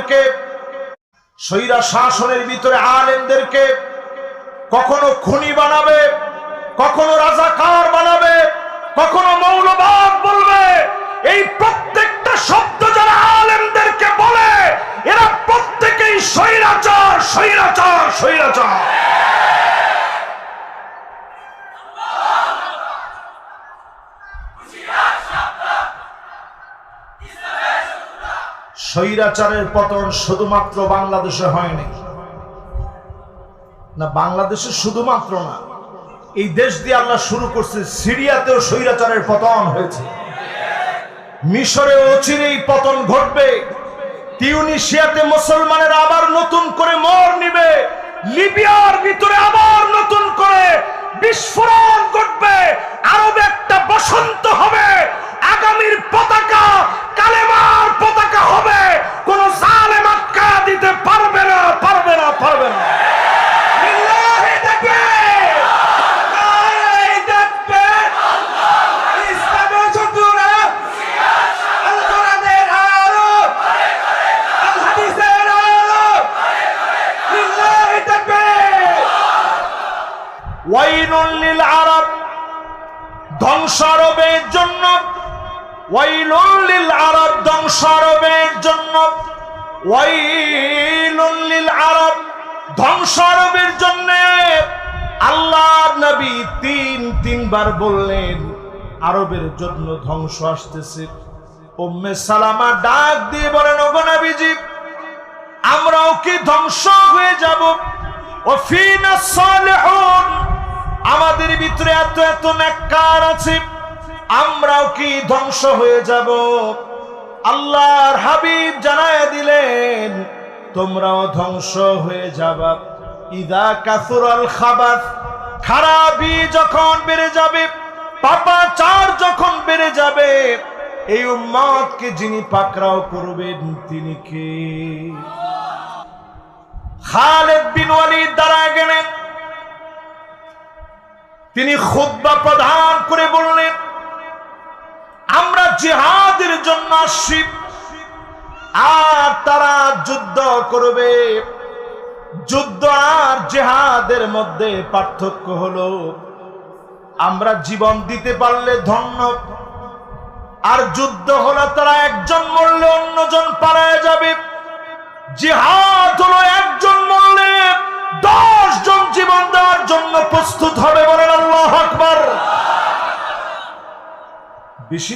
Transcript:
আলেমদেরকে, স্বৈরা শাসনের ভিতরে আলেমদেরকে কখনো খুনি বানাবে, কখনো রাজাকার বানাবে, কখনো মৌলবাদ বলবে। এই প্রত্যেকটা শব্দ যারা আলেমদেরকে বলে এরা প্রত্যেকেই স্বৈরাচার, স্বৈরাচার, স্বৈরাচার। স্বৈরাচারের পতন শুধুমাত্র বাংলাদেশে হয়নি না, বাংলাদেশে শুধুমাত্র না, এই দেশ দিয়ে আল্লাহ শুরু করছে। সিরিয়াতেও স্বৈরাচারের পতন হয়েছে, মিশরে অচিরেই পতন ঘটবে, তিউনিসিয়াতে মুসলমানেরা আবার নতুন করে মোড় নিবে, লিবিয়ার ভিতরে আবার নতুন করে বিস্ফোরণ ঘটবে, আরবে একটা বসন্ত হবে, আগামীর পতাকা কালেমার পতাকা হবে, কোন জালেম আটকা দিতে পারবে না, পারবে না, পারবে না। ওয়াইলুল লিল আরব, ধ্বংস আরবের জন্য, ওয়াইলুল লিল আরব, ধ্বংস আরবের জন্য, ওয়াইলুল লিল আরব, ধ্বংস আরবের জন্য। আল্লাহর নবী তিনবার বললেন আরবের জন্য ধ্বংস আসতেছে। উম্মে সালামা ডাক দিয়ে বলেন, ওগো নবীজি, আমরাও কি ধ্বংস হয়ে যাব? ও ফিনা সালিহুন, আমাদের ভিতরে এত এত নেককার আছে, আমরাও কি ধ্বংস হয়ে যাব? আল্লাহর হাবিব জানায় দিলেন, তোমরাও ধ্বংস হয়ে যাবা। ইদা কাসুরাল খাবাস, খারাপি যখন বেড়ে যাবে, পাপাচার যখন বেড়ে যাবে, এই উম্মতকে যিনি পাকড়াও করবেন তিনি কে? খালিদ বিন ওয়ালিদ দাঁড়ায় গেলেন, তিনি খুতবা প্রদান করে বললেন, আমরা জিহাদের জন্য আসছি, আর তারা যুদ্ধ করবে। যুদ্ধ আর জিহাদের মধ্যে পার্থক্য হলো, আমরা জীবন দিতে পারলে ধন্য, আর যুদ্ধ হলো তারা একজন মরলে অন্যজন পালায় যাবে। জিহাদ হলো একজন মরলে 10 জন জীবন দেওয়ার জন্য প্রস্তুত হবে। বলেন আল্লাহু আকবার। বেশি